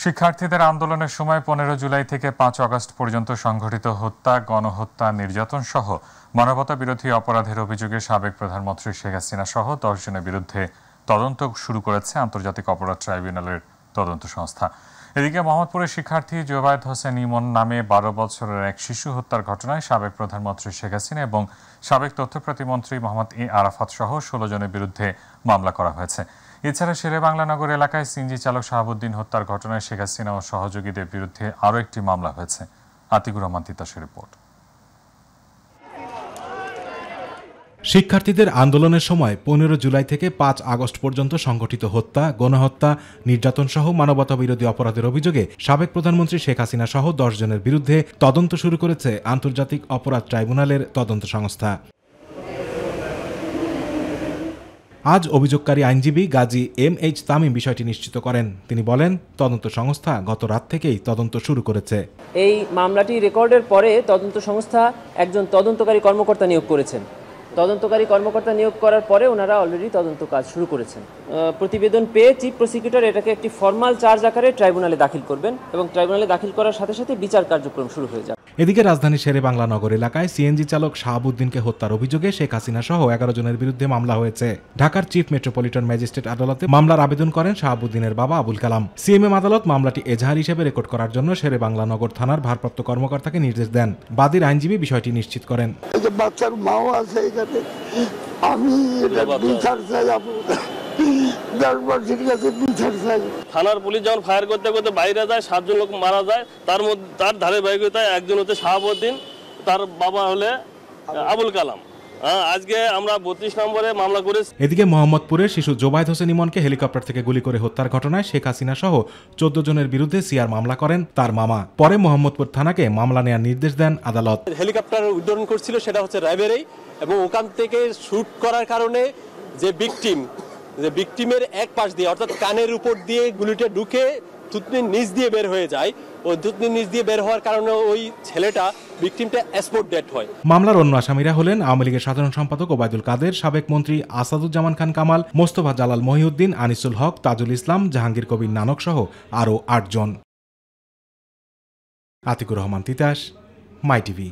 শিক্ষার্থীদের আন্দোলনের সময় 15 জুলাই থেকে 5 আগস্ট পর্যন্ত সংঘটিত হত্যা, গণহত্যা, নির্যাতন সহ মানবতা বিরোধী অপরাধের অভিযোগে সাবেক প্রধানমন্ত্রী শেখ হাসিনা সহ 10 জনের বিরুদ্ধে তদন্ত শুরু করেছে আন্তর্জাতিক অপরাধ ট্রাইব্যুনালের তদন্ত সংস্থা। এদিকে মোহাম্মদপুরের শিক্ষার্থী জোবায়েদ হোসেন ইমন নামে 12 বছরের এক শিশু হত্যার ঘটনায় সাবেক প্রধানমন্ত্রী শেখ হাসিনা এবং সাবেক তথ্য প্রতিমন্ত্রী মোহাম্মদ আরাফাত সহ 16 জনের বিরুদ্ধে মামলা করা হয়েছে। এছাড়া শেরেবাংলা নগর এলাকায় সিএনজি চালক শাহাবুদ্দিন হত্যার ঘটনায় শেখ হাসিনা ও সহযোগীদের বিরুদ্ধে আরও একটি মামলা হয়েছে। আতিকুর রহমান তিতাসের রিপোর্ট। শিক্ষার্থীদের আন্দোলনের সময় 15 জুলাই থেকে 5 আগস্ট পর্যন্ত সংঘটিত হত্যা, গণহত্যা, নির্যাতন সহ মানবতা বিরোধী অপরাধের অভিযোগে সাবেক প্রধানমন্ত্রী শেখ হাসিনা সহ 10 জনের বিরুদ্ধে তদন্ত শুরু করেছে আন্তর্জাতিক অপরাধ ট্রাইব্যুনালের তদন্ত সংস্থা। আজ অভিযোগকারী আইনজীবী গাজী MH তামিম বিষয়টি নিশ্চিত করেন। তিনি বলেন, তদন্ত সংস্থা গত রাত থেকেই তদন্ত শুরু করেছে। এই মামলাটি রেকর্ডের পরে তদন্ত সংস্থা একজন তদন্তকারী কর্মকর্তা নিয়োগ করেছেন। তদন্তকারী কর্মকর্তা নিয়োগ করার পরে ওনারা অলরেডি তদন্ত কাজ শুরু করেছেন। প্রতিবেদন পেয়ে চিফ প্রসিকিউটর এটাকে একটি ফরমাল চার্জ আকারে ট্রাইব্যুনালে দাখিল করবেন এবং ট্রাইব্যুনালে দাখিল করার সাথে সাথে বিচার কার্যক্রম শুরু হয়ে যাবে। এদিকে রাজধানীর শেরেবাংলা নগর এলাকায় সিএনজি চালক শাহাবুদ্দিনকে হত্যার অভিযোগে শেখ হাসিনা সহ 11 জনের বিরুদ্ধে মামলা হয়েছে। ঢাকার চিফ মেট্রোপলিটন ম্যাজিস্ট্রেট আদালতে মামলার আবেদন করেন শাহাবুদ্দিনের বাবা আবুল কালাম। সিএমএম আদালত মামলাটি এজাহার হিসেবে রেকর্ড করার জন্য শেরেবাংলা নগর থানার ভারপ্রাপ্ত কর্মকর্তাকে নির্দেশ দেন। বাদীর আইনজীবী বিষয়টি নিশ্চিত করেন। বাচ্চার মাও আছে এখানে, আমি এটা বিচার চাই, থানার পুলিশ যখন ফায়ার করতে করতে বাইরে যায়, 7 জন লোক মারা যায়। তার মধ্যে তার ধারাবাহিকতায় একজন হচ্ছে শাহাবুদ্দিন, তার বাবা হলে আবুল কালাম। আজকে আমরা 32 নম্বরে মামলা করেছি। এদিকে মোহাম্মদপুরের শিশু জোবায়েদ হোসেন ইমনকে হেলিকপ্টার থেকে গুলি করে হত্যার ঘটনায় শেখ হাসিনা সহ 14 জনের বিরুদ্ধে সিআর মামলা করেন তার মামা। পরে মোহাম্মদপুর থানাকে মামলা নেওয়ার নির্দেশ দেন আদালত। হেলিকপ্টার উড্ডয়ন করছিল, সেটা হচ্ছে রায়বেরেই, এবং ওখান থেকে শুট করার কারণে যে ভিকটিমের এক পাশ দিয়ে অর্থাৎ কানের উপর দিয়ে গুলিটা ঢুকে থুতনির নিচ দিয়ে বের হয়ে যায়। ওই থুতনির নিচ দিয়ে বের হওয়ার কারণে ওই ছেলেটা ভিকটিমটা স্পট ডেড হয়। মামলার অন্য আসামিরা হলেন আওয়ামী লীগের সাধারণ সম্পাদক ওবায়দুল কাদের, সাবেক মন্ত্রী আসাদুজ্জামান খান কামাল, মোস্তফা জালাল মহিউদ্দিন, আনিসুল হক, তাজুল ইসলাম, জাহাঙ্গীর কবির নানক সহ আরও 8 জন। আতিকুর রহমান তিতাস, মাই টিভি।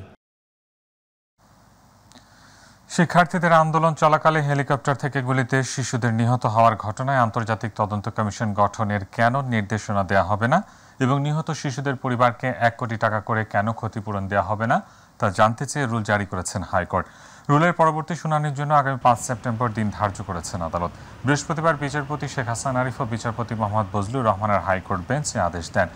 শিক্ষার্থীদের আন্দোলন চলাকালে হেলিকপ্টার থেকে গুলিতে শিশুদের নিহত হওয়ার ঘটনায় আন্তর্জাতিক তদন্ত কমিশন গঠনের কেন নির্দেশনা দেওয়া হবে না এবং নিহত শিশুদের পরিবারকে 1 কোটি টাকা করে কেন ক্ষতিপূরণ দেওয়া হবে না তা জানতে চেয়ে রুল জারি করেছেন হাইকোর্ট। রুলের পরবর্তী শুনানির জন্য আগামী 5 সেপ্টেম্বর দিন ধার্য করেছেন আদালত। বৃহস্পতিবার বিচারপতি শেখ হাসান আরিফ ও বিচারপতি মোহাম্মদ বজলুর রহমানের হাইকোর্ট বেঞ্চে আদেশ দেন।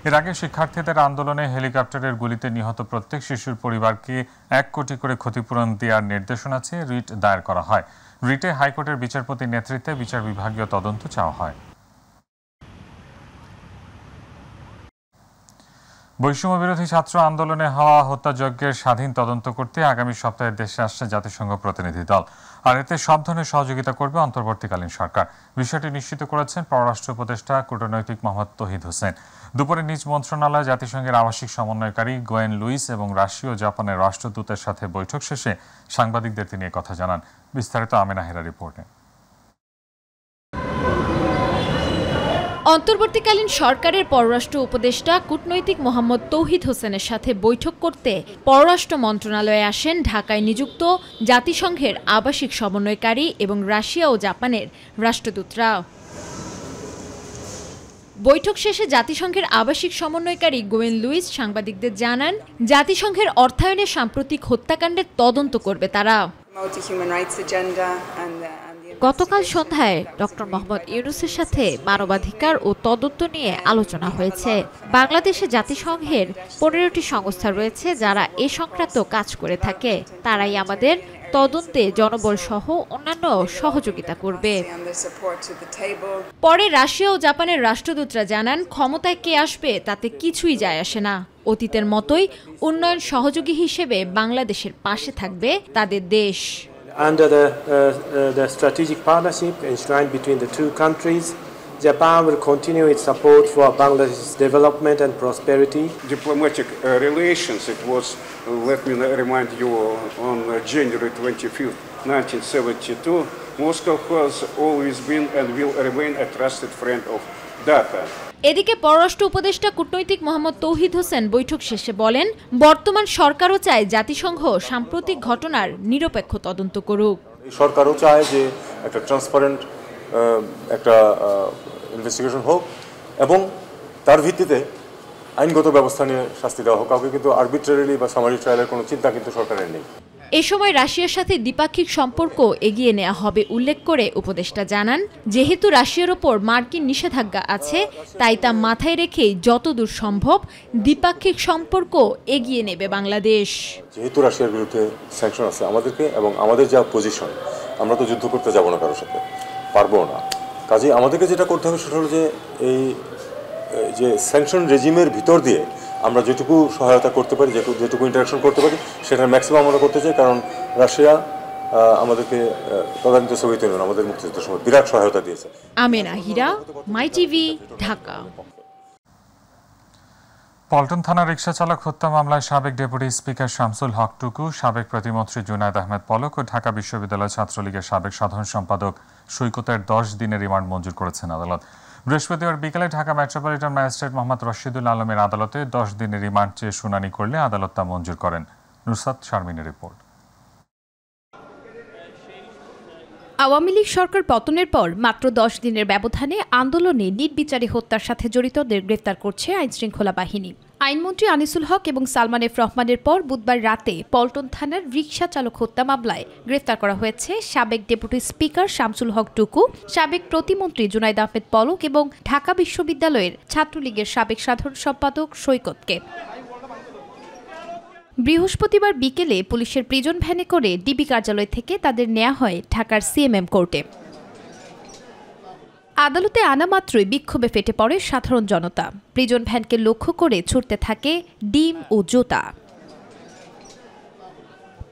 এর আগে শিক্ষার্থীদের আন্দোলনে হেলিকপ্টারের গুলিতে নিহত প্রত্যেক শিশুর পরিবারকে 1 কোটি করে ক্ষতিপূরণ দেওয়ার নির্দেশনা চেয়ে রিট দায়ের করা হয়। রিটে হাইকোর্টের বিচারপতির নেতৃত্বে বিচার বিভাগীয় তদন্ত চাওয়া হয়। বৈষম্য বিরোধী ছাত্র আন্দোলনে হওয়া হত্যাযজ্ঞের স্বাধীন তদন্ত করতে আগামী সপ্তাহে দেশে আসছে জাতিসংঘ প্রতিনিধি দল। আর এতে সব ধরনের সহযোগিতা করবে অন্তর্বর্তীকালীন সরকার। বিষয়টি নিশ্চিত করেছেন পররাষ্ট্র উপদেষ্টা কূটনৈতিক মোহাম্মদ তৌহিদ হোসেন। দুপুরে নিজ মন্ত্রণালয়ে জাতিসংঘের আবাসিক সমন্বয়কারী গোয়েন লুইস এবং রাশিয়া ও জাপানের রাষ্ট্রদূতের সাথে বৈঠক শেষে সাংবাদিকদের তিনি কথা জানান। বিস্তারিত আমেনা হেরা রিপোর্টে। অন্তর্বর্তীকালীন সরকারের পররাষ্ট্র উপদেষ্টা কূটনৈতিক মোহাম্মদ তৌহিদ হোসেনের সাথে বৈঠক করতে পররাষ্ট্র মন্ত্রণালয়ে আসেন ঢাকায় নিযুক্ত জাতিসংঘের আবাসিক সমন্বয়কারী এবং রাশিয়া ও জাপানের রাষ্ট্রদূতরা। বৈঠক শেষে জাতিসংঘের আবাসিক সমন্বয়কারী গোয়েন লুইস সাংবাদিকদের জানান, জাতিসংঘের অর্থায়নে সাম্প্রতিক হত্যাকাণ্ডের তদন্ত করবে তারা। গতকাল সন্ধ্যায় ডক্টর মোহাম্মদ ইউনূসের সাথে মানবাধিকার ও তদন্ত নিয়ে আলোচনা হয়েছে। বাংলাদেশে জাতিসংঘের 15টি সংস্থা রয়েছে যারা এ সংক্রান্ত কাজ করে থাকে। তারাই আমাদের তদন্তে জনবল সহ অন্যান্য সহযোগিতা করবে। পরে রাশিয়া ও জাপানের রাষ্ট্রদূতরা জানান, ক্ষমতায় কে আসবে তাতে কিছুই যায় আসে না। অতীতের মতোই উন্নয়ন সহযোগী হিসেবে বাংলাদেশের পাশে থাকবে তাদের দেশ। Under the strategic partnership enshrined between the two countries, Japan will continue its support for Bangladesh's development and prosperity. Diplomatic relations, it was, let me remind you, on January 25th, 1972, Moscow has always been and will remain a trusted friend of Dhaka. এদিকে পররাষ্ট্র উপদেষ্টা কূটনৈতিক মোহাম্মদ তৌহিদ হোসেন বৈঠক শেষে বলেন, বর্তমান সরকারও চায় জাতিসংঘ সাম্প্রতিক ঘটনার নিরপেক্ষ তদন্ত করুক। সরকারও চায় যে একটা ট্রান্সপারেন্ট একটা ইনভেস্টিগেশন হোক এবং তার ভিত্তিতে আইনগত ব্যবস্থা নিয়ে শাস্তি দেওয়া হোক। কাউকে কিন্তু আরবিট্রারিলি বা সামারি ট্রায়ালের কোনো চিন্তা কিন্তু সরকারের নেই। এ সময় রাশিয়ার সাথে দ্বিপাক্ষিক সম্পর্ক এগিয়ে নেওয়া হবে উল্লেখ করে উপদেষ্টা জানান, যেহেতু রাশিয়ার ওপর মার্কিন নিষেধাজ্ঞা আছে, তাই তা মাথায় রেখেই যতদূর সম্ভব দ্বিপাক্ষিক সম্পর্ক এগিয়ে নেবে বাংলাদেশ। যেহেতু রাশিয়ার বিরুদ্ধে স্যাংশন আছে আমাদেরকে, এবং আমাদের যা পজিশন, আমরা তো যুদ্ধ করতে যাব না কারোর সাথে, পারবো না। কাজে আমাদেরকে যেটা করতে হবে সেটা হলো যে এই যে স্যাংশন রেজিমের ভিতর দিয়ে আমরা যেটুকু সহায়তা করতে পারি, যেটুকু ইন্টারাকশন করতে পারি, সেটার ম্যাক্সিমাম আমরা করতে চাই। কারণ রাশিয়া আমাদেরকে তদানীত সোভিয়েত ইউনিয়ন আমাদের মুক্তিযুদ্ধের সময় বিরাট সহায়তা দিয়েছে। আমেনা হীরা, মাই টিভি, ঢাকা। পল্টন থানা রিকশা চালক হত্যা মামলায় সাবেক ডেপুটি স্পিকার শামসুল হক টুকু, সাবেক প্রতিমন্ত্রী জুনায়েদ আহমেদ পলক ও ঢাকা বিশ্ববিদ্যালয় ছাত্রলীগের সাবেক সাধারণ সম্পাদক সৈকতের 10 দিনের রিমান্ড মঞ্জুর করেছেন আদালত। বৃহস্পতিবার বিকেলে ঢাকা মেট্রোপলিটন ম্যাজিস্ট্রেট মোহাম্মদ রশিদুল আলমের আদালতে 10 দিনের রিমান্ড চেয়ে শুনানি করলে আদালত তা মঞ্জুর করেন। নুসরাত শারমিনের রিপোর্ট। আওয়ামী লীগ সরকার পতনের পর মাত্র 10 দিনের ব্যবধানে আন্দোলনে নির্বিচারে হত্যার সাথে জড়িতদের গ্রেফতার করছে আইনশৃঙ্খলা বাহিনী। আইনমন্ত্রী আনিসুল হক এবং সালমান এফ রহমানের পর বুধবার রাতে পল্টন থানার রিকশা চালক হত্যা মামলায় গ্রেফতার করা হয়েছে সাবেক ডেপুটি স্পিকার শামসুল হক টুকু, সাবেক প্রতিমন্ত্রী জুনায়েদ আহমেদ পলক এবং ঢাকা বিশ্ববিদ্যালয়ের ছাত্রলীগের সাবেক সাধারণ সম্পাদক সৈকতকে। বৃহস্পতিবার বিকেলে পুলিশের প্রিজন ভ্যানে করে ডিবি কার্যালয় থেকে তাদের নেওয়া হয় ঢাকার সিএমএম কোর্টে। আদালতে আনা মাত্রই বিক্ষোভে ফেটে পড়ে সাধারণ জনতা। প্রিজন ভ্যানকে লক্ষ্য করে ছুটতে থাকে ডিম ও জুতা।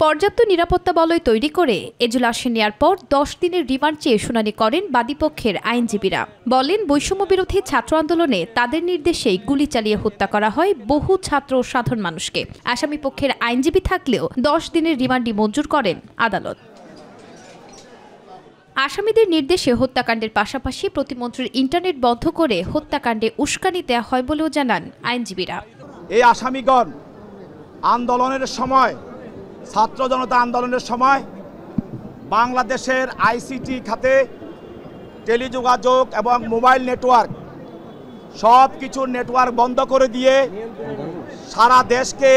পর্যাপ্ত নিরাপত্তা বলয় তৈরি করে এজলাসে নেয়ার পর 10 দিনের রিমান্ড চেয়ে শুনানি করেন বাদীপক্ষের আইনজীবীরা। বলেন, বৈষম্য বিরোধী ছাত্র আন্দোলনে তাদের নির্দেশেই গুলি চালিয়ে হত্যা করা হয় বহু ছাত্র ও সাধারণ মানুষকে। আসামি পক্ষের আইনজীবী থাকলেও 10 দিনের রিমান্ডই মঞ্জুর করেন আদালত। আসামিদের নির্দেশে হত্যাকাণ্ডের পাশাপাশি প্রতিমন্ত্রীর ইন্টারনেট বন্ধ করে হত্যাকাণ্ডে উস্কানি দেওয়া হয় বলেও জানান আইনজীবীরা। এই আসামিগণ আন্দোলনের সময়, ছাত্র জনতা আন্দোলনের সময় বাংলাদেশের আইসিটি খাতে টেলিযোগাযোগ এবং মোবাইল নেটওয়ার্ক সব কিছুর নেটওয়ার্ক বন্ধ করে দিয়ে সারা দেশকে,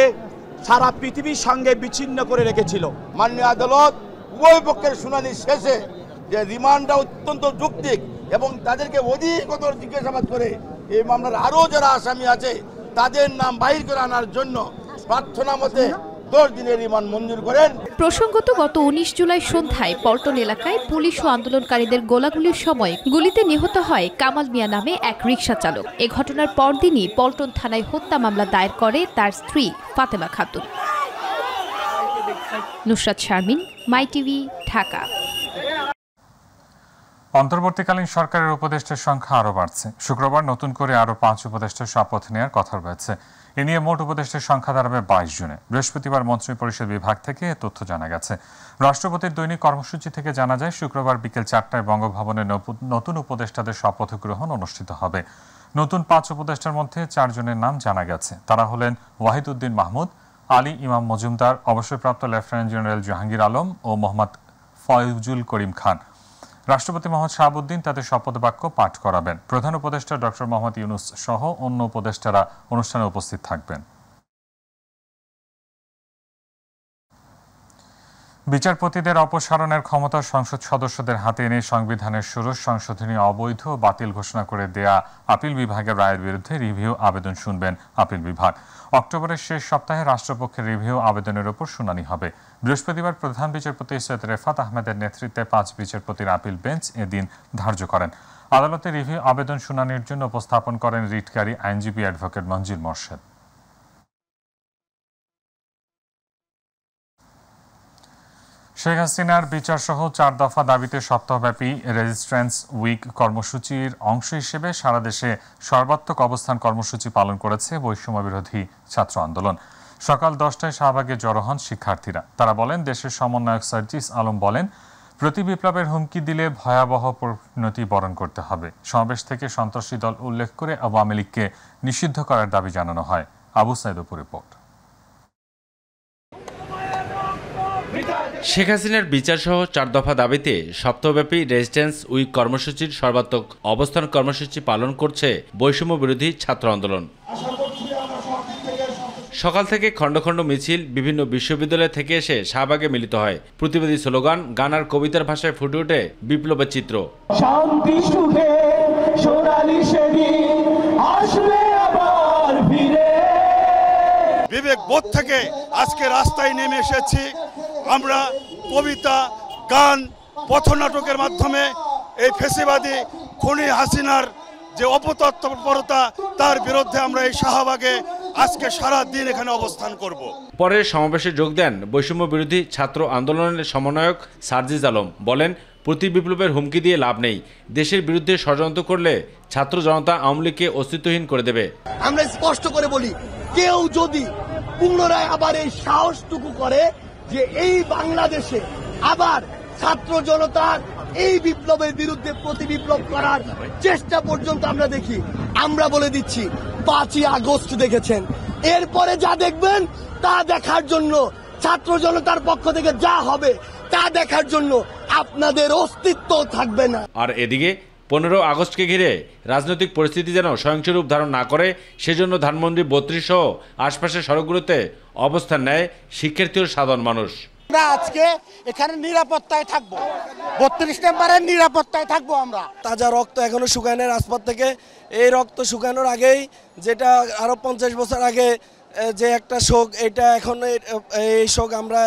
সারা পৃথিবীর সঙ্গে বিচ্ছিন্ন করে রেখেছিল। মাননীয় আদালত উভয় পক্ষের শুনানি শেষে যে রিমান্ডটা অত্যন্ত যৌক্তিক এবং তাদেরকে অধিকতর জিজ্ঞাসাবাদ করে এই মামলার আরও যারা আসামি আছে তাদের নাম বাহির করে আনার জন্য প্রার্থনা মতে 10 দিনের রিমান্ড মঞ্জুর করেন। প্রসঙ্গত গত 19 জুলাই সন্ধ্যায় পল্টন এলাকায় পুলিশ ও আন্দোলনকারীদের গোলাগুলির সময় গুলিতে নিহত হয় কামাল মিয়া নামে এক রিকশা চালক। এ ঘটনার পরদিনই পল্টন থানায় হত্যা মামলা দায়ের করে তার স্ত্রী ফাতেমা খাতুন। নুসরাত শারমিন, মাই টিভি, ঢাকা। অন্তর্বর্তীকালীন সরকারের উপদেষ্টার সংখ্যা আরও বাড়ছে। শুক্রবার নতুন করে আরও 5 উপদেষ্টার শপথ নেওয়ার কথা রয়েছে। এ নিয়ে মোট উপদেষ্টার সংখ্যা দাঁড়াবে 22 জনে। বৃহস্পতিবার মন্ত্রিপরিষদ বিভাগ থেকে এ তথ্য জানা গেছে। রাষ্ট্রপতির দৈনিক কর্মসূচি থেকে জানা যায়, শুক্রবার বিকেল 4টায় বঙ্গভবনে নতুন উপদেষ্টাদের শপথ গ্রহণ অনুষ্ঠিত হবে। নতুন 5 উপদেষ্টার মধ্যে 4 জনের নাম জানা গেছে। তারা হলেন ওয়াহিদউদ্দিন মাহমুদ, আলী ইমাম মজুমদার, অবসরপ্রাপ্ত লেফটেন্যান্ট জেনারেল জাহাঙ্গীর আলম ও মোহাম্মদ ফয়জুল করিম খান। রাষ্ট্রপতি মোহাম্মদ শাহাবুদ্দিন তাদের শপথ বাক্য পাঠ করাবেন। প্রধান উপদেষ্টা ডক্টর মোহাম্মদ ইউনুস সহ অন্য উপদেষ্টারা অনুষ্ঠানে উপস্থিত থাকবেন। বিচারপতিদের অপসারণের ক্ষমতা সংসদ সদস্যদের হাতে এনে সংবিধানের ষোড়শ সংশোধনী অবৈধ বাতিল ঘোষণা করে দেয়া আপিল বিভাগের রায়ের বিরুদ্ধে রিভিউ আবেদন শুনবেন আপিল বিভাগ। অক্টোবরের শেষ সপ্তাহে রাষ্ট্রপক্ষের রিভিউ আবেদনের উপর শুনানি হবে। বৃহস্পতিবার প্রধান বিচারপতি সৈয়দ রেফাত আহমেদের নেতৃত্বে 5 বিচারপতির আপিল বেঞ্চ এদিন ধার্য করেন। আদালতে রিভিউ আবেদন শুনানির জন্য উপস্থাপন করেন রিটকারী আইনজীবী অ্যাডভোকেট মঞ্জিল মোর্শেদ। শেখ হাসিনার বিচার সহ 4 দফা দাবিতে সপ্তাহব্যাপী রেজিস্ট্যান্স উইক কর্মসূচির অংশ হিসেবে সারা দেশে সর্বাত্মক অবস্থান কর্মসূচি পালন করেছে বৈষম্য বিরোধী ছাত্র আন্দোলন। সকাল 10টায় শাহবাগে জড়ো হন শিক্ষার্থীরা। তারা বলেন, দেশের সমন্বয়ক সার্জিস আলম বলেন, প্রতি বিপ্লবের হুমকি দিলে ভয়াবহ পরিণতি বরণ করতে হবে। সমাবেশ থেকে সন্ত্রাসী দল উল্লেখ করে আওয়ামী লীগকে নিষিদ্ধ করার দাবি জানানো হয়। আবু সাইদ অপুর রিপোর্ট। শেখ হাসিনার বিচারসহ 4 দফা দাবিতে সপ্তাহব্যাপী রেজিস্ট্যান্স উইক কর্মসূচির সর্বাত্মক অবস্থান কর্মসূচি পালন করছে বৈষম্য বিরোধী ছাত্র আন্দোলন। সকাল থেকে খণ্ড খণ্ড মিছিল বিভিন্ন বিশ্ববিদ্যালয় থেকে এসে শাহবাগে মিলিত হয়। প্রতিবাদী স্লোগান, গান আর কবিতার ভাষায় ফুটে ওঠে বিপ্লবের চিত্র। বিবেক বোধ থেকে আজকে রাস্তায় নেমে এসেছি। আমরা কবিতা, গান, পথনাটকের মাধ্যমে এই ফ্যাসিবাদী খুনি হাসিনার যে অপতৎপরতা তার বিরুদ্ধে আমরা এই শাহবাগে আজকে সারা দিন এখানে অবস্থান করব। পরে সমাবেশে যোগ দেন বৈষম্য বিরোধী ছাত্র আন্দোলনের সমন্বয়ক সার্জিজ আলম। বলেন, প্রতি বিপ্লবের হুমকি দিয়ে লাভ নেই। দেশের বিরুদ্ধে ষড়যন্ত্র করলে ছাত্র জনতা আওয়ামী লীগকে অস্তিত্বহীন করে দেবে। আমরা স্পষ্ট করে বলি, কেউ যদি পুনরায় আবার এই সাহসটুকু করে যে এই বাংলাদেশে আবার ছাত্র জনতার এই বিপ্লবের বিরুদ্ধে প্রতি বিপ্লব করার চেষ্টা পর্যন্ত আমরা দেখি, আমরা বলে দিচ্ছি 5ই আগস্ট দেখেছেন, এরপরে যা দেখবেন তা দেখার জন্য ছাত্র জনতার পক্ষ থেকে যা হবে তা দেখার জন্য আপনাদের অস্তিত্ব থাকবে না। আর এদিকে 15 আগস্টকে ঘিরে রাজনৈতিক পরিস্থিতি যেন সহিংসরূপ ধারণ না করে সেজন্য ধানমন্ডি 32 সহ আশপাশের সড়কগুলোতে অবস্থান নেয় শিক্ষার্থী ও সাধারণ মানুষ। আমরা আজকে এখানে নিরাপত্তায় থাকবো, 32 নম্বরের নিরাপত্তায় থাকবো আমরা। তাজা রক্ত এখনো শুকায় না রাজপথ থেকে। এই রক্ত শুকানোর আগেই, যেটা আরো 50 বছর আগে যে একটা শোক, এটা এখন এই শোক আমরা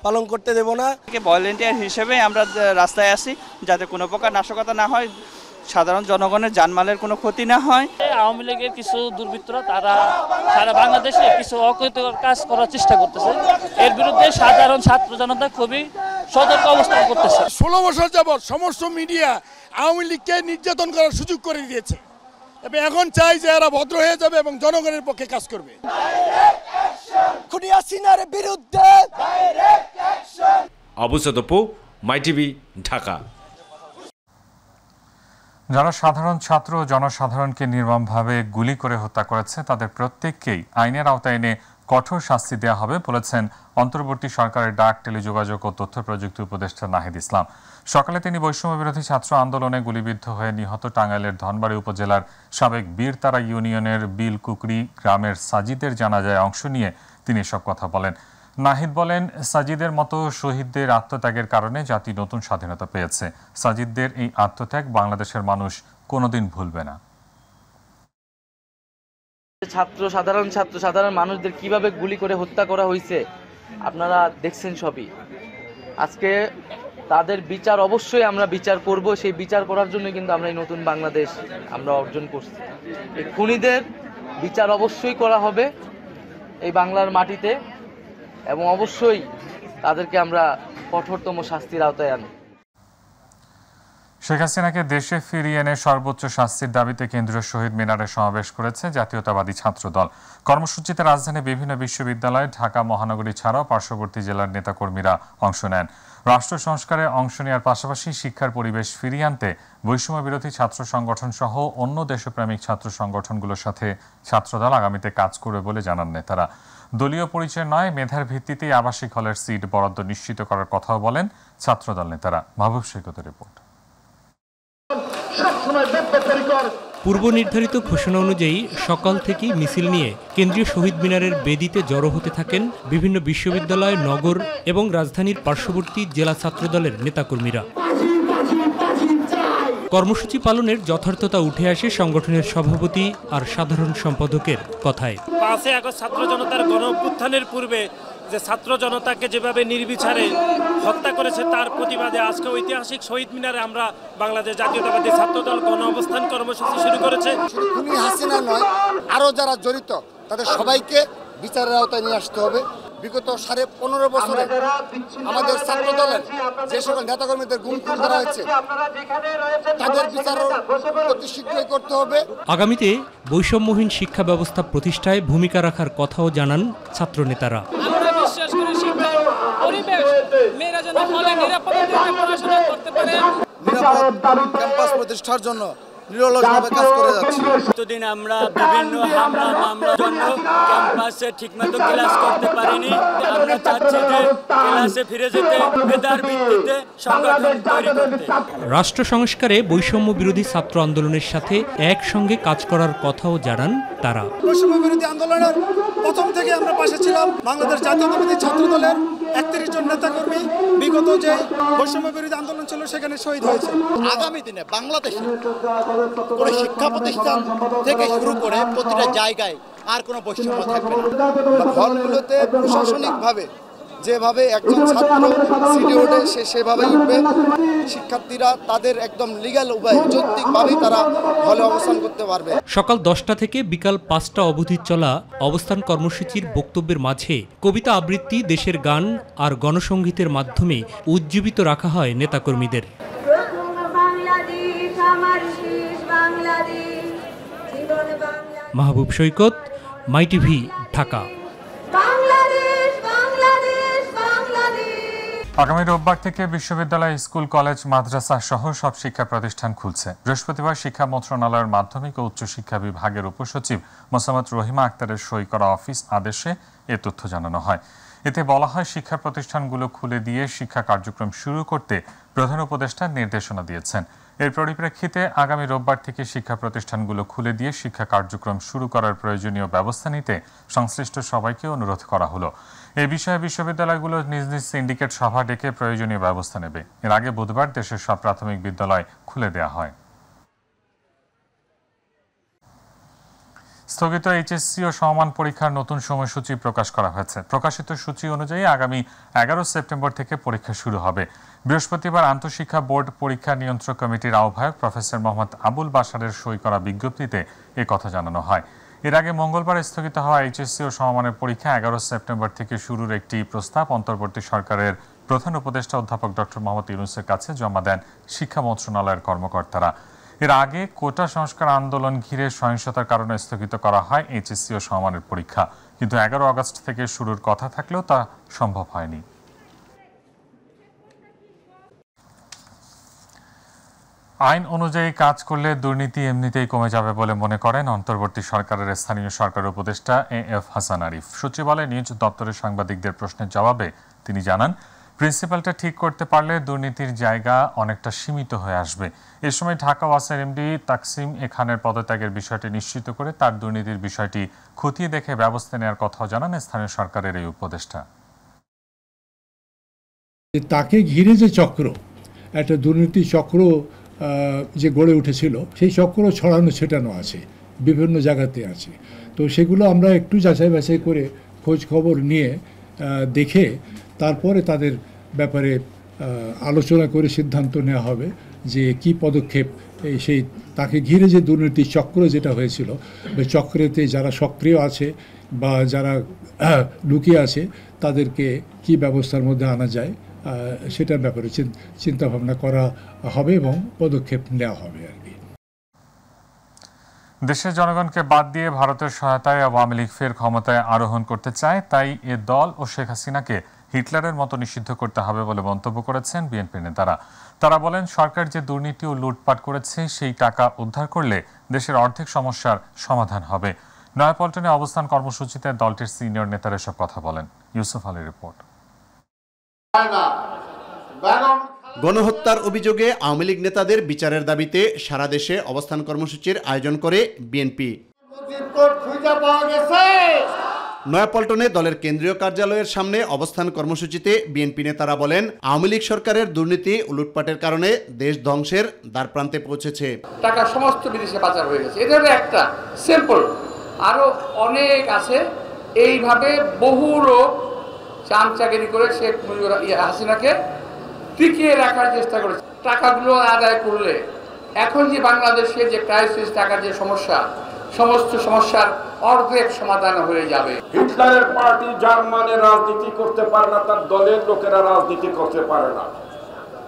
পালন করতে দেব না। ভলেন্টিয়ার হিসেবে আমরা রাস্তায় আসি যাতে কোনো প্রকার নাশকতা না হয়, সাধারণ জনগণের জানমালের কোনো ক্ষতি না হয়। আওয়ামী লীগের কিছু দুর্বৃত্তরা তারা সারা বাংলাদেশে কিছু অকৃতকর কাজ করার চেষ্টা করতেছে। এর বিরুদ্ধে সাধারণ ছাত্র জনতা খুবই সতর্ক অবস্থান করতেছে। 16 বছর যাবৎ সমস্ত মিডিয়া আওয়ামী লীগকে নির্যাতন করার সুযোগ করে দিয়েছে এবং এখন চাই যে এরা ভদ্র হয়ে যাবে এবং জনগণের পক্ষে কাজ করবে। খুনি হাসিনার বিরুদ্ধে আবু সাইদ অপু, মাই টিভি, ঢাকা। যারা সাধারণ ছাত্র ও জনসাধারণকে নির্মমভাবে গুলি করে হত্যা করেছে তাদের প্রত্যেককেই আইনের আওতায় এনে কঠোর শাস্তি দেওয়া হবে বলেছেন অন্তর্বর্তী সরকারের ডাক, টেলিযোগাযোগ ও তথ্য প্রযুক্তি উপদেষ্টা নাহিদ ইসলাম। সকালে তিনি বৈষম্য বিরোধী ছাত্র আন্দোলনে গুলিবিদ্ধ হয়ে নিহত টাঙ্গাইলের ধনবাড়ী উপজেলার সাবেক বীরতারা ইউনিয়নের বিলকুকরি গ্রামের সাজিদের জানাজায় অংশ নিয়ে তিনি এসব কথা বলেন। নাহিদ বলেন, সাজিদের মতো শহীদদের আত্মত্যাগের কারণে জাতি নতুন স্বাধীনতা পেয়েছে। সাজিদদের এই আত্মত্যাগ বাংলাদেশের মানুষ কোনোদিন ভুলবে না। সাধারণ মানুষদের কিভাবে গুলি করে হত্যা করা হয়েছে আপনারা দেখছেন সবই। আজকে তাদের বিচার অবশ্যই আমরা বিচার করব। সেই বিচার করার জন্য কিন্তু আমরা এই নতুন বাংলাদেশ আমরা অর্জন করছি। এই খুনিদের বিচার অবশ্যই করা হবে এই বাংলার মাটিতে এবং অবশ্যই তাদেরকে আমরা কঠোরতম শাস্তির আওতায় আনব। শেখ হাসিনাকে দেশে ফিরিয়ে এনে সর্বোচ্চ শাস্তির দাবিতে কেন্দ্রীয় শহীদ মিনারে সমাবেশ করেছে জাতীয়তাবাদী ছাত্র দল। কর্মসূচিতে রাজধানীর বিভিন্ন বিশ্ববিদ্যালয়, ঢাকা মহানগরী ছাড়াও পার্শ্ববর্তী জেলার নেতাকর্মীরা অংশ নেন। রাষ্ট্র সংস্কারে অংশ নেওয়ার পাশাপাশি শিক্ষার পরিবেশ ফিরিয়ে আনতে বৈষম্য বিরোধী ছাত্র সংগঠন সহ অন্য দেশপ্রেমিক ছাত্র সংগঠনগুলোর সাথে ছাত্রদল আগামীতে কাজ করবে বলে জানান নেতারা। দলীয় পরিচয় নয়, মেধার ভিত্তিতেই আবাসিক হলের সিট বরাদ্দ নিশ্চিত করার কথাও বলেন ছাত্রদল নেতারা। মাহবুব সৈকতের রিপোর্ট। পূর্ব নির্ধারিত ঘোষণা অনুযায়ী সকাল থেকেই মিছিল নিয়ে কেন্দ্রীয় শহীদ মিনারের বেদিতে জড়ো হতে থাকেন বিভিন্ন বিশ্ববিদ্যালয়, নগর এবং রাজধানীর পার্শ্ববর্তী জেলা ছাত্রদলের নেতাকর্মীরা। কর্মসূচি পালনের যথার্থতা উঠে আসে সংগঠনের সভাপতি আর সাধারণ সম্পাদকের কথায়। 5 আগস্ট ছাত্র জনতার গণ অভ্যুত্থানের পূর্বে যে ছাত্র জনতাকে যেভাবে নির্বিচারে হত্যা করেছে তার প্রতিবাদে আজকে ঐতিহাসিক শহীদ মিনারে আমরা বাংলাদেশ জাতীয়তাবাদী ছাত্রদল গণ অবস্থান কর্মসূচি শুরু করেছে। খুনি হাসিনা নয়, আরও যারা জড়িত তাদের সবাইকে বিচারের আওতায় নিয়ে আসতে হবে। বিগত 15.5 বছরে আমাদের ছাত্র দলের যে সকল নেতাকর্মীদের গুম খুন করা হয়েছে তাদের বিচার অতি শীঘ্রই করতে হবে। আগামীতে বৈষম্যহীন শিক্ষা ব্যবস্থা প্রতিষ্ঠায় ভূমিকা রাখার কথাও জানান ছাত্র নেতারা। আমরা বিশ্বাস করি শিক্ষার পরিবেশ, মেয়েরা যেন হলে নিরাপদে পড়াশোনা করতে পারে। নিরাপদ ক্যাম্পাস প্রতিষ্ঠার জন্য নিরলসভাবে কাজ করে যাচ্ছি। এতদিন আমরা বিভিন্ন হামলা মামলার জন্য ক্যাম্পাসে ঠিকমতো ক্লাস করতে পারিনি। আমরা চাচ্ছি যে ক্লাসে ফিরে যেতে, মেধার ভিত্তিতে সংগঠন তৈরি করতে। রাষ্ট্র সংস্কারে বৈষম্য বিরোধী ছাত্র আন্দোলনের সাথে একসঙ্গে কাজ করার কথাও জানান তারা। বৈষম্য বিরোধী আন্দোলনের প্রথম থেকে আমরা পাশে ছিলাম। বাংলাদেশ জাতীয়তাবাদী ছাত্র দলের 31 জন নেতাকর্মী বিগত যে বৈষম্য বিরোধী আন্দোলন ছিল সেখানে শহীদ হয়েছে। আগামী দিনে বাংলাদেশে কোনো শিক্ষা প্রতিষ্ঠান থেকে শুরু করে প্রতিটা জায়গায় আর কোনো বৈষম্য থাকবে না। হলগুলোতে প্রশাসনিকভাবে যেভাবে একজন ছাত্র সিডি ওঠে সেভাবেই উঠবে। শিক্ষার্থীরা তাদের একদম লিগ্যাল উপায় যৌক্তিকভাবেই তারা হলে অবস্থান করতে পারবে। সকাল 10টা থেকে বিকাল 5টা অবধি চলা অবস্থান কর্মসূচির বক্তব্যের মাঝে কবিতা আবৃত্তি, দেশের গান আর গণসংগীতের মাধ্যমে উজ্জীবিত রাখা হয় নেতাকর্মীদের। মাহবুব সৈকত, মাই টিভি, ঢাকা। আগামী রোববার থেকে বিশ্ববিদ্যালয়, স্কুল, কলেজ, মাদ্রাসা সহ সব শিক্ষা প্রতিষ্ঠান খুলছে। বৃহস্পতিবার শিক্ষা মন্ত্রণালয়ের মাধ্যমিক ও উচ্চশিক্ষা বিভাগের উপসচিব মোসাম্মদ রহিমা আক্তারের সই করা অফিস আদেশে এ তথ্য জানানো হয়। এতে বলা হয়, শিক্ষা প্রতিষ্ঠানগুলো খুলে দিয়ে শিক্ষা কার্যক্রম শুরু করতে প্রধান উপদেষ্টা নির্দেশনা দিয়েছেন। এর পরিপ্রেক্ষিতে আগামী রোববার থেকে শিক্ষা প্রতিষ্ঠানগুলো খুলে দিয়ে শিক্ষা কার্যক্রম শুরু করার প্রয়োজনীয় ব্যবস্থা নিতে সংশ্লিষ্ট সবাইকে অনুরোধ করা হলো। এই বিষয়ে বিশ্ববিদ্যালয়গুলো নিজ নিজ সিন্ডিকেট সভা ডেকে প্রয়োজনীয় ব্যবস্থা নেবে। এর আগে বুধবার দেশের সব প্রাথমিক বিদ্যালয় খুলে দেওয়া হয়। স্থগিত এইচএসসি ও সমমান পরীক্ষার নতুন সময়সূচি প্রকাশ করা হয়েছে। প্রকাশিত সূচি অনুযায়ী আগামী 11 সেপ্টেম্বর থেকে পরীক্ষা শুরু হবে। বৃহস্পতিবার আন্তঃশিক্ষা বোর্ড পরীক্ষা নিয়ন্ত্রক কমিটির আহ্বায়ক প্রফেসর মোহাম্মদ আবুল বাশারের সই করা বিজ্ঞপ্তিতে এ কথা জানানো হয়। এর আগে মঙ্গলবার স্থগিত হওয়া এইচএসসি ও সমমানের পরীক্ষা 11 সেপ্টেম্বর থেকে শুরুর একটি প্রস্তাব অন্তর্বর্তী সরকারের প্রধান উপদেষ্টা অধ্যাপক ডক্টর মোহাম্মদ ইউনূসের কাছে জমা দেন শিক্ষা মন্ত্রণালয়ের কর্মকর্তারা। এর আগে কোটা সংস্কার আন্দোলন ঘিরে সহিংসতার কারণে স্থগিত করা হয় এইচএসসি ও সমমানের পরীক্ষা, কিন্তু 11 আগস্ট থেকে শুরুর কথা থাকলেও তা সম্ভব হয়নি। আইন অনুযায়ী কাজ করলে দুর্নীতি এমনিতেই কমে যাবে বলে মনে করেন অন্তর্বর্তী সরকারের স্থানীয় সরকার উপদেষ্টা এএফ হাসান আরিফ। সচিবালয় নিউজ দপ্তরের সাংবাদিকদের প্রশ্নের জবাবে তিনি জানান, প্রিন্সিপালটা ঠিক করতে পারলে দুর্নীতির জায়গা অনেকটা সীমিত হয়ে আসবে। এ সময় ঢাকা ওয়াসার এমডি তাকসিম খানের পদত্যাগের বিষয়টি নিশ্চিত করে তার দুর্নীতির বিষয়টি খতিয়ে দেখে ব্যবস্থা নেওয়ার কথাও জানান স্থানীয় সরকারের এই উপদেষ্টা। তাকে ঘিরে যে চক্র, একটা দুর্নীতি চক্র যে গড়ে উঠেছিল, সেই চক্র ছড়ানো ছেটানো আছে, বিভিন্ন জায়গাতে আছে। তো সেগুলো আমরা একটু যাচাই বাছাই করে খোঁজ খবর নিয়ে দেখে তারপরে তাদের ব্যাপারে আলোচনা করে সিদ্ধান্ত নেওয়া হবে যে কি পদক্ষেপ সেই তাকে ঘিরে যে দুর্নীতি চক্র যেটা হয়েছিল, চক্রেতে যারা সক্রিয় আছে বা যারা লুকিয়ে আছে তাদেরকে কি ব্যবস্থার মধ্যে আনা যায় সেটার ব্যাপারে চিন্তা ভাবনা করা হবে এবং পদক্ষেপ নেওয়া হবে আর কি। দেশের জনগণকে বাদ দিয়ে ভারতের সহায়তায় আওয়ামী লীগ ফের ক্ষমতায় আরোহণ করতে চায়, তাই এ দল ও শেখ হাসিনাকে হিটলারের মতো নিষিদ্ধ করতে হবে বলে মন্তব্য করেছেন বিএনপি নেতারা। তারা বলেন, সরকার যে দুর্নীতি ও লুটপাট করেছে সেই টাকা উদ্ধার করলে দেশের অর্ধেক সমস্যার সমাধান হবে। নয়াপল্টনে অবস্থান কর্মসূচিতে দলটির সিনিয়র নেতারা এসব কথা বলেন। ইউসুফ আলীর রিপোর্ট। গণহত্যার অভিযোগে আওয়ামী লীগ নেতাদের বিচারের দাবিতে সারা দেশে অবস্থান কর্মসূচির আয়োজন করে বিএনপি। নয়াপল্টনে দলের কেন্দ্রীয় কার্যালয়ের সামনে অবস্থান কর্মসূচিতে বিএনপি নেতারা বলেন, আওয়ামী লীগ সরকারের দুর্নীতি ও লুটপাটের কারণে দেশ ধ্বংসের দ্বারপ্রান্তে পৌঁছেছে। টাকা সমস্ত বিদেশে পাচার হয়ে গেছে। এটা হলো একটা সিম্পল, আরো অনেক আছে। এইভাবে বহু লোক চামচাগিরি করে শেখ হাসিনাকে টিকিয়ে রাখার চেষ্টা করেছে। টাকাগুলো আদায় করলে এখন যে বাংলাদেশের যে ক্রাইসিস, টাকার যে সমস্যা, সমস্ত সমস্যার অর্ধেক সমাধান হয়ে যাবে। হিটলারের পার্টি জার্মানের রাজনীতি করতে পারে না, তার দলের লোকেরা রাজনীতি করতে পারে না।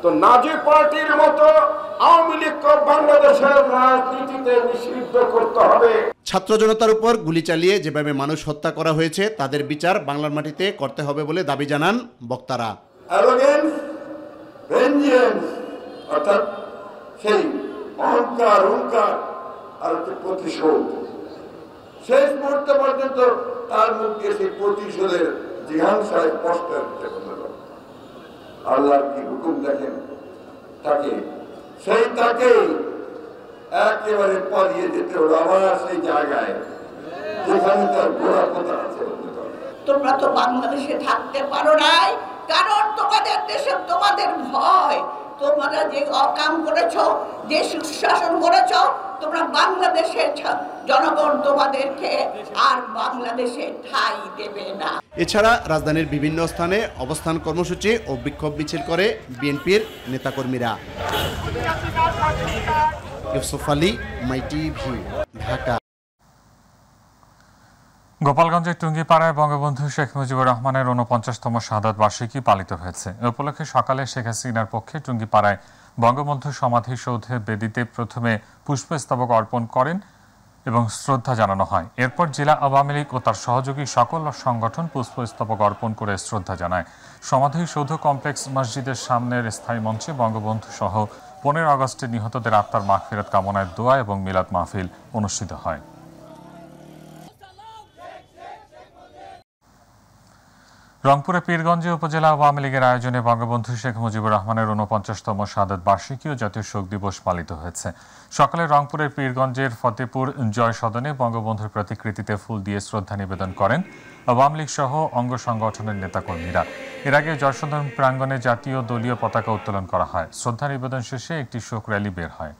তো নাজি পার্টির মতো আওয়ামী লীগকে বাংলাদেশের রাজনীতিতে নিষিদ্ধ করতে হবে। ছাত্র জনতার উপর গুলি চালিয়ে যেভাবে মানুষ হত্যা করা হয়েছে তাদের বিচার বাংলার মাটিতে করতে হবে বলে দাবি জানান বক্তারা। অ্যারোগেন্স, ভেঞ্জেন্স অর্থাৎ সেই অহংকার আর প্রতিশোধ, শেষ মুহূর্ত পর্যন্ত তার মুখে সেই প্রতিশোধের জিজ্ঞাসায় স্পষ্ট হতে পারে। আল্লাহর কি হুকুম দেখেন, তাকে একেবারে পালিয়ে যেতে হলো আবার সেই জায়গায় যেখানে তার গোড়া পোতা আছে। তোমরা তো বাংলাদেশে থাকতে পারো নাই, কারণ তোমাদের দেশে তোমাদের ভয়। তোমরা যে অকাম করেছো, যে সুশাসন করেছো, তোমরা বাংলাদেশের জনগণ তোমাদেরকে আর বাংলাদেশে ঠাঁই দেবে না। এছাড়া রাজধানীর বিভিন্ন স্থানে অবস্থান কর্মসূচি ও বিক্ষোভ মিছিল করে বিএনপির নেতাকর্মীরা। ইউসুফ আলী, মাই টিভি, ঢাকা। গোপালগঞ্জের টুঙ্গিপাড়ায় বঙ্গবন্ধু শেখ মুজিবুর রহমানের ৪৯তম শাহাদাত বার্ষিকী পালিত হয়েছে। এ উপলক্ষে সকালে শেখ হাসিনার পক্ষে টুঙ্গিপাড়ায় বঙ্গবন্ধু সমাধিসৌধে বেদিতে প্রথমে পুষ্পস্তবক অর্পণ করেন এবং শ্রদ্ধা জানানো হয়। এরপর জেলা আওয়ামী লীগ ও তার সহযোগী সকল সংগঠন পুষ্পস্তবক অর্পণ করে শ্রদ্ধা জানায়। সমাধিসৌধ কমপ্লেক্স মসজিদের সামনের স্থায়ী মঞ্চে বঙ্গবন্ধু সহ 15 আগস্টে নিহতদের আত্মার মাগফিরাত কামনায় দোয়া এবং মিলাদ মাহফিল অনুষ্ঠিত হয়। রংপুরে পীরগঞ্জে উপজেলা আওয়ামী লীগের আয়োজনে বঙ্গবন্ধু শেখ মুজিবুর রহমানের ৪৯তম শাহাদাত বার্ষিকী ও জাতীয় শোক দিবস পালিত হয়েছে। সকালে রংপুরের পীরগঞ্জের ফতেপুর জয় সদনে বঙ্গবন্ধুর প্রতিকৃতিতে ফুল দিয়ে শ্রদ্ধা নিবেদন করেন আওয়ামী লীগ সহ অঙ্গ সংগঠনের নেতাকর্মীরা। এর আগে জয় সদন প্রাঙ্গণে জাতীয় দলীয় পতাকা উত্তোলন করা হয়। শ্রদ্ধা নিবেদন শেষে একটি শোক র্যালি বের হয়।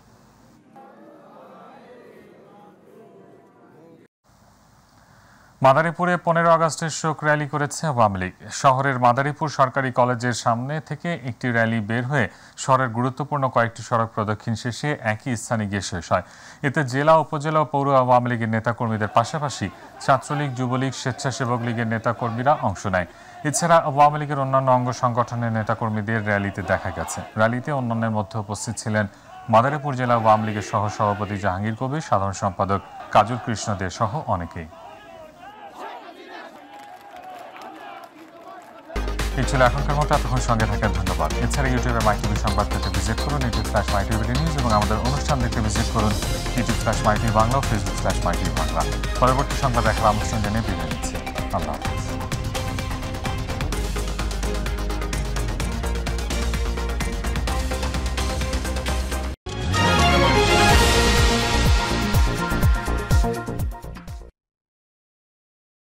মাদারীপুরে 15 আগস্টের শোক র্যালি করেছে আওয়ামী লীগ। শহরের মাদারীপুর সরকারি কলেজের সামনে থেকে একটি র্যালি বের হয়ে শহরের গুরুত্বপূর্ণ কয়েকটি সড়ক প্রদক্ষিণ শেষে একই স্থানে গিয়ে শেষ হয়। এতে জেলা, উপজেলা ও পৌর আওয়ামী লীগের নেতাকর্মীদের পাশাপাশি ছাত্রলীগ, যুবলীগ, স্বেচ্ছাসেবক লীগের নেতাকর্মীরা অংশ নেয়। এছাড়া আওয়ামী লীগের অন্যান্য অঙ্গ সংগঠনের নেতাকর্মীদের র্যালিতে দেখা গেছে। র্যালিতে অন্যান্যের মধ্যে উপস্থিত ছিলেন মাদারীপুর জেলা আওয়ামী লীগের সহ সভাপতি জাহাঙ্গীর কবির, সাধারণ সম্পাদক কাজল কৃষ্ণ দে সহ অনেকেই। এই ছিল এখনকার মতো। এতক্ষণ সঙ্গে থাকার ধন্যবাদ। এছাড়া ইউটিউবে মাই টিভি সংবাদ পেতে ভিজিট করুন youtube/mytvd নিউজ এবং আমাদের অনুষ্ঠান দেখতে ভিজিট করুন youtube/mytvবাংলা ও facebook/mytvবাংলা। পরবর্তী সংবাদ দেখার আমন্ত্রণ জানিয়ে বিদায় নিচ্ছি। আল্লাহ হাফেজ।